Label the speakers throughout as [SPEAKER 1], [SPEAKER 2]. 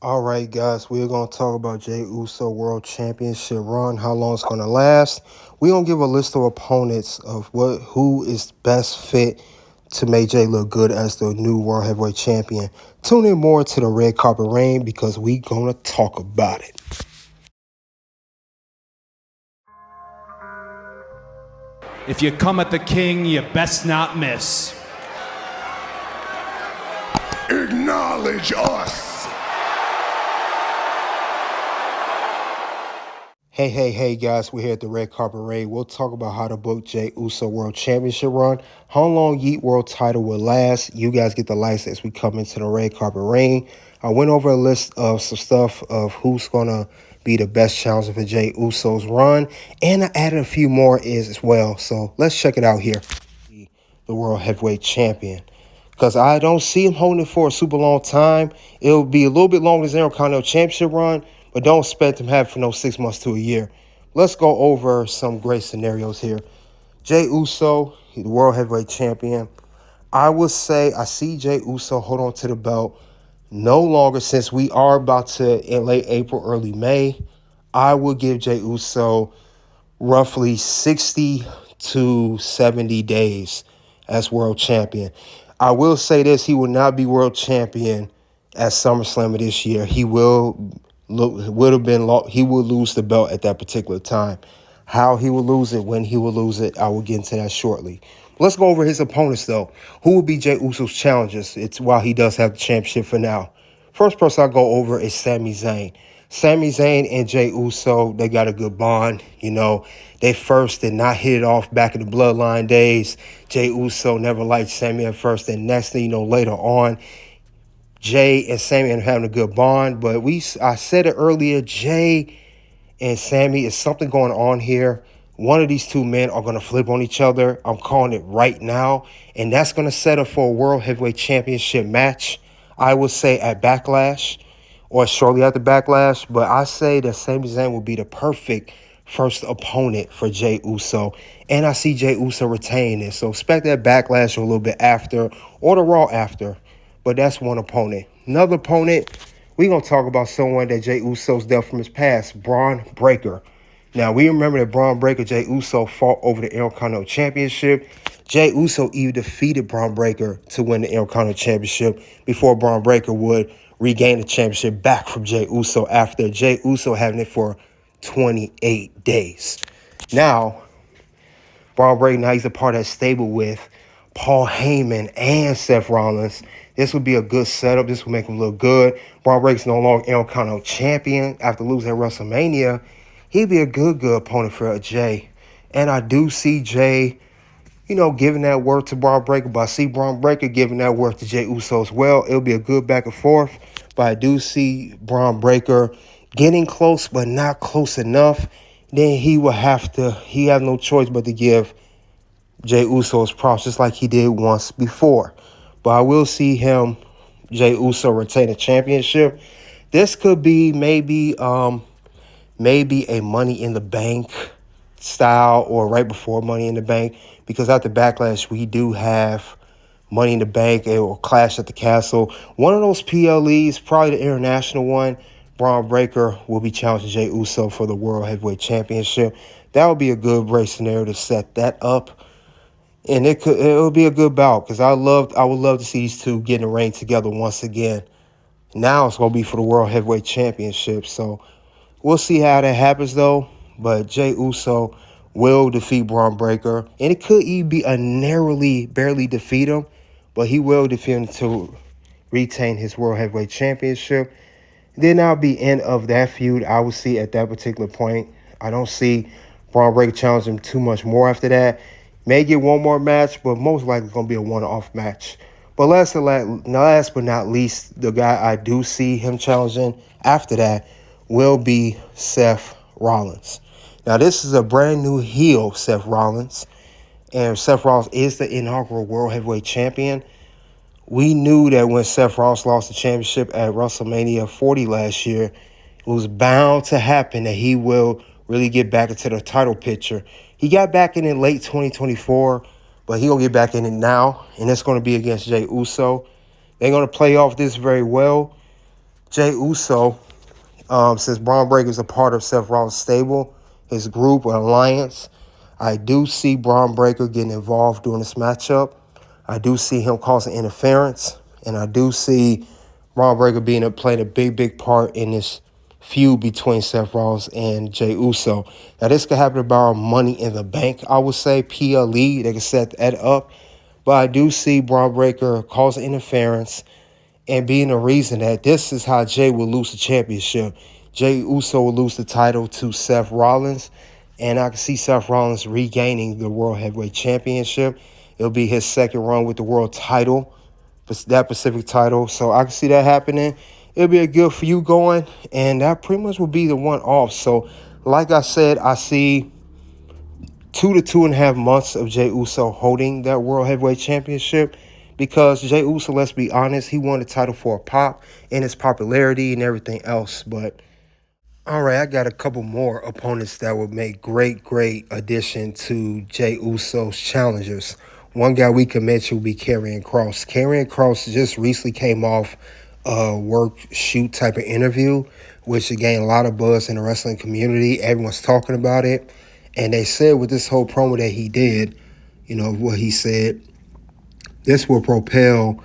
[SPEAKER 1] All right, guys, we're going to talk about Jey Uso World Championship run, how long it's going to last. We're going to give a list of opponents of who is best fit to make Jey look good as the new World Heavyweight Champion. Tune in more to the red carpet reign because we're going to talk about it.
[SPEAKER 2] If you come at the king, you best not miss.
[SPEAKER 3] Acknowledge us.
[SPEAKER 1] Hey, guys, we're here at the Red Carpet Raid. We'll talk about how to book Jey Uso World Championship run, how long Yeet World title will last. You guys get the lights as we come into the Red Carpet Raid. I went over a list of some stuff of who's going to be the best challenger for Jey Uso's run, and I added a few more as well. So let's check it out here. The World Heavyweight Champion. Because I don't see him holding it for a super long time. It'll be a little bit longer than his Intercontinental Championship run, but don't expect him to have it for no 6 months to a year. Let's go over some great scenarios here. Jey Uso, the World Heavyweight Champion. I would say I see Jey Uso hold on to the belt no longer since we are about to, in late April, early May. I would give Jey Uso roughly 60 to 70 days as world champion. I will say this, he will not be world champion at SummerSlam of this year. He will he will lose the belt at that particular time. How he will lose it, when he will lose it, I will get into that shortly. Let's go over his opponents though. Who will be Jey Uso's challengers? It's while he does have the championship for now. First person I'll go over is Sami Zayn. Sami Zayn and Jey Uso, they got a good bond. You know, they first did not hit it off back in the Bloodline days. Jey Uso never liked Sami at first. And next thing you know, later on, Jey and Sami are having a good bond. But I said it earlier, Jey and Sami, is something going on here. One of these two men are going to flip on each other. I'm calling it right now. And that's going to set up for a World Heavyweight Championship match, I would say, at Backlash or shortly after Backlash. But I say that Sami Zayn will be the perfect first opponent for Jey Uso. And I see Jey Uso retaining it. So expect that Backlash a little bit after or the Raw after. But that's one opponent. Another opponent, we're going to talk about someone that Jey Uso's dealt from his past, Braun Breaker. Now, we remember that Braun Breaker, Jey Uso fought over the Intercontinental Championship. Jey Uso even defeated Braun Breaker to win the Intercontinental Championship before Braun Breaker would regain the championship back from Jey Uso after Jey Uso having it for 28 days. Now, Braun Breaker, now he's a part of that stable with Paul Heyman and Seth Rollins. This would be a good setup. This would make him look good. Braun Breaker's no longer Intercontinental Champion after losing at WrestleMania. He'd be a good opponent for Jey. And I do see Jey, giving that work to Braun Breaker, but I see Braun Breaker giving that work to Jey Uso as well. It'll be a good back and forth, but I do see Braun Breaker getting close, but not close enough. Then he have no choice but to give Jey Uso's props, just like he did once before. But I will see Jey Uso, retain the championship. This could be maybe a Money in the Bank style or right before Money in the Bank, because after Backlash, we do have Money in the Bank or Clash at the Castle. One of those PLEs, probably the international one, Braun Breaker will be challenging Jey Uso for the World Heavyweight Championship. That would be a good race scenario to set that up. And it'll be a good bout because I would love to see these two get in the ring together once again. Now it's going to be for the World Heavyweight Championship. So we'll see how that happens, though. But Jey Uso will defeat Braun Breaker. And it could even be a barely defeat him. But he will defeat him to retain his World Heavyweight Championship. Then that'll be end of that feud, I would see at that particular point. I don't see Braun Breaker challenging him too much more after that. May get one more match, but most likely it's going to be a one-off match. But last but not least, the guy I do see him challenging after that will be Seth Rollins. Now, this is a brand new heel, Seth Rollins. And Seth Rollins is the inaugural World Heavyweight Champion. We knew that when Seth Rollins lost the championship at WrestleMania 40 last year, it was bound to happen that he will really get back into the title picture. He got back in late 2024, but he'll get back in it now, and it's going to be against Jey Uso. They're going to play off this very well. Jey Uso, since Braun Breaker is a part of Seth Rollins' stable, his group or alliance, I do see Braun Breaker getting involved during this matchup. I do see him causing interference, and I do see Braun Breaker playing a big part in this feud between Seth Rollins and Jey Uso. Now, this could happen about Money in the Bank, I would say, PLE. They could set that up. But I do see Braun Breaker causing interference and being the reason that this is how Jey will lose the championship. Jey Uso will lose the title to Seth Rollins, and I can see Seth Rollins regaining the World Heavyweight Championship. It'll be his second run with the world title, that Pacific title. So I can see that happening. It'll be a good feud going, and that pretty much will be the one off. So, like I said, I see 2 to 2.5 months of Jey Uso holding that World Heavyweight Championship, because Jey Uso, let's be honest, he won the title for a pop and his popularity and everything else. But all right, I got a couple more opponents that would make great addition to Jey Uso's challengers. One guy we can mention would be Karrion Kross. Karrion Kross just recently came off a work shoot type of interview, which gained a lot of buzz in the wrestling community. Everyone's talking about it. And they said with this whole promo that he did, what he said, this will propel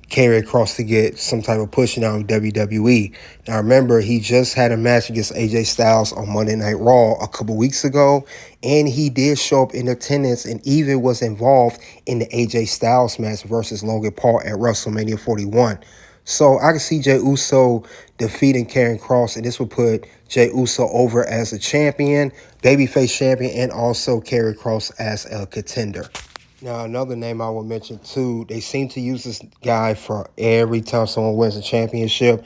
[SPEAKER 1] Karrion Kross to get some type of push now in WWE. Now remember, he just had a match against AJ Styles on Monday Night Raw a couple weeks ago, and he did show up in attendance and even was involved in the AJ Styles match versus Logan Paul at WrestleMania 41. So I can see Jey Uso defeating Karrion Kross, and this will put Jey Uso over as a champion, babyface champion, and also Karrion Kross as a contender. Now, another name I will mention, too, they seem to use this guy for every time someone wins a championship.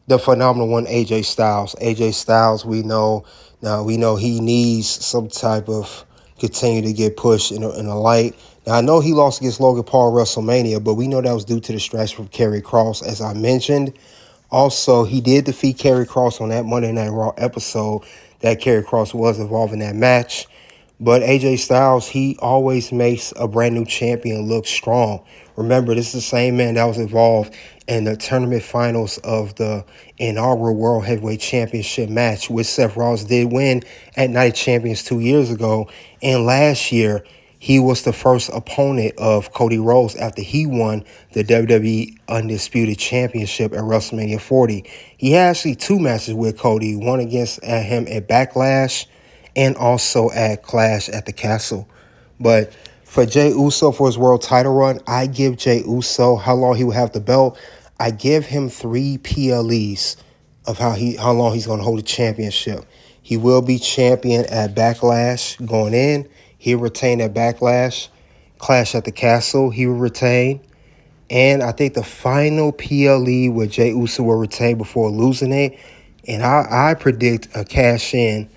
[SPEAKER 1] The phenomenal one, AJ Styles. AJ Styles, we know he needs some type of continue to get pushed in the light. Now, I know he lost against Logan Paul at WrestleMania, but we know that was due to the distraction from Karrion Kross, as I mentioned. Also, he did defeat Karrion Kross on that Monday Night Raw episode that Karrion Kross was involved in that match. But AJ Styles, he always makes a brand new champion look strong. Remember, this is the same man that was involved in the tournament finals of the inaugural World Heavyweight Championship match, which Seth Rollins did win at Night Champions 2 years ago. And last year, he was the first opponent of Cody Rhodes after he won the WWE Undisputed Championship at WrestleMania 40. He had actually 2 matches with Cody, one against him at Backlash and also at Clash at the Castle. But for Jey Uso, for his world title run, I give Jey Uso, how long he will have the belt, I give him 3 PLEs of how long he's going to hold the championship. He will be champion at Backlash going in. He'll retain at Backlash. Clash at the Castle, he will retain. And I think the final PLE where Jey Uso will retain before losing it. And I predict a cash-in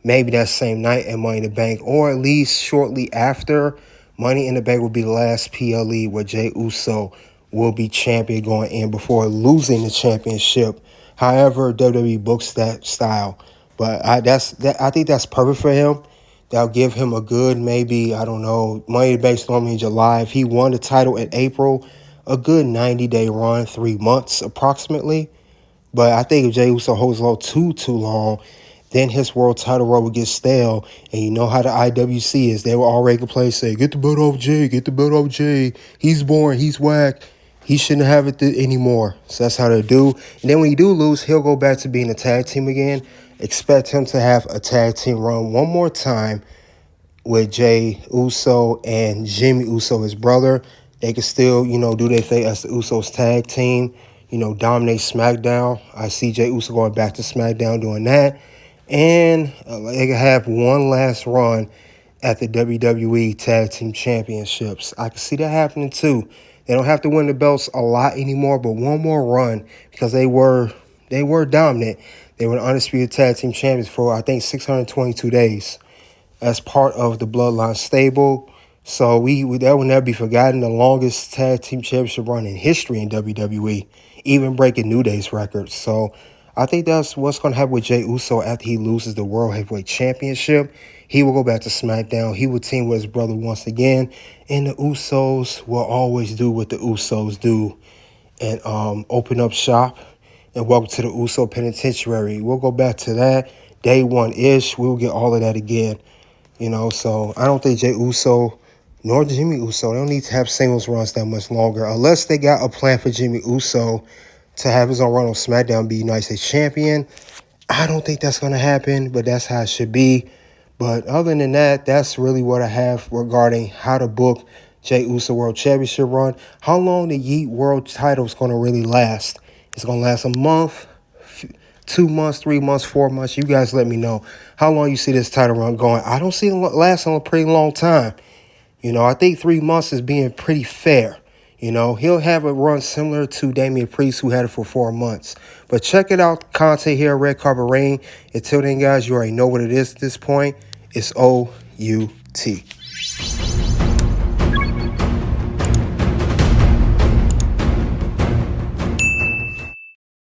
[SPEAKER 1] maybe that same night at Money in the Bank, or at least shortly after. Money in the Bank will be the last PLE where Jey Uso will be champion going in before losing the championship. However, WWE books that style. But I think that's perfect for him. That'll give him a good, maybe, I don't know, Money in the Bank's normally in July. If he won the title in April, a good 90-day run, 3 months approximately. But I think if Jey Uso holds low too long, then his world title run will get stale. And you know how the IWC is. They will already complain, say, get the belt off Jey, get the belt off Jey. He's boring, he's whack. He shouldn't have it anymore. So that's how they do. And then when you do lose, he'll go back to being a tag team again. Expect him to have a tag team run one more time with Jey Uso and Jimmy Uso, his brother. They can still, do their thing as the Usos tag team, dominate SmackDown. I see Jey Uso going back to SmackDown doing that. And they can have one last run at the WWE Tag Team Championships. I can see that happening too. They don't have to win the belts a lot anymore, but one more run, because they were dominant. They were the Undisputed Tag Team Champions for, I think, 622 days as part of the Bloodline stable. So that will never be forgotten. The longest tag team championship run in history in WWE, even breaking New Day's records. So I think that's what's going to happen with Jey Uso after he loses the World Heavyweight Championship. He will go back to SmackDown. He will team with his brother once again. And the Usos will always do what the Usos do and open up shop and welcome to the Uso Penitentiary. We'll go back to that day one-ish. We'll get all of that again. So I don't think Jey Uso nor Jimmy Uso, they don't need to have singles runs that much longer unless they got a plan for Jimmy Uso to have his own run on SmackDown, be United States champion. I don't think that's going to happen, but that's how it should be. But other than that, that's really what I have regarding how to book Jey Uso World Championship run. How long the Yeet World title is going to really last? It's going to last a month, 2 months, 3 months, 4 months. You guys let me know how long you see this title run going. I don't see it lasting a pretty long time. I think 3 months is being pretty fair. He'll have a run similar to Damian Priest, who had it for 4 months. But check it out, content here at Red Carpet Reign. Until then, guys, you already know what it is at this point. It's OUT.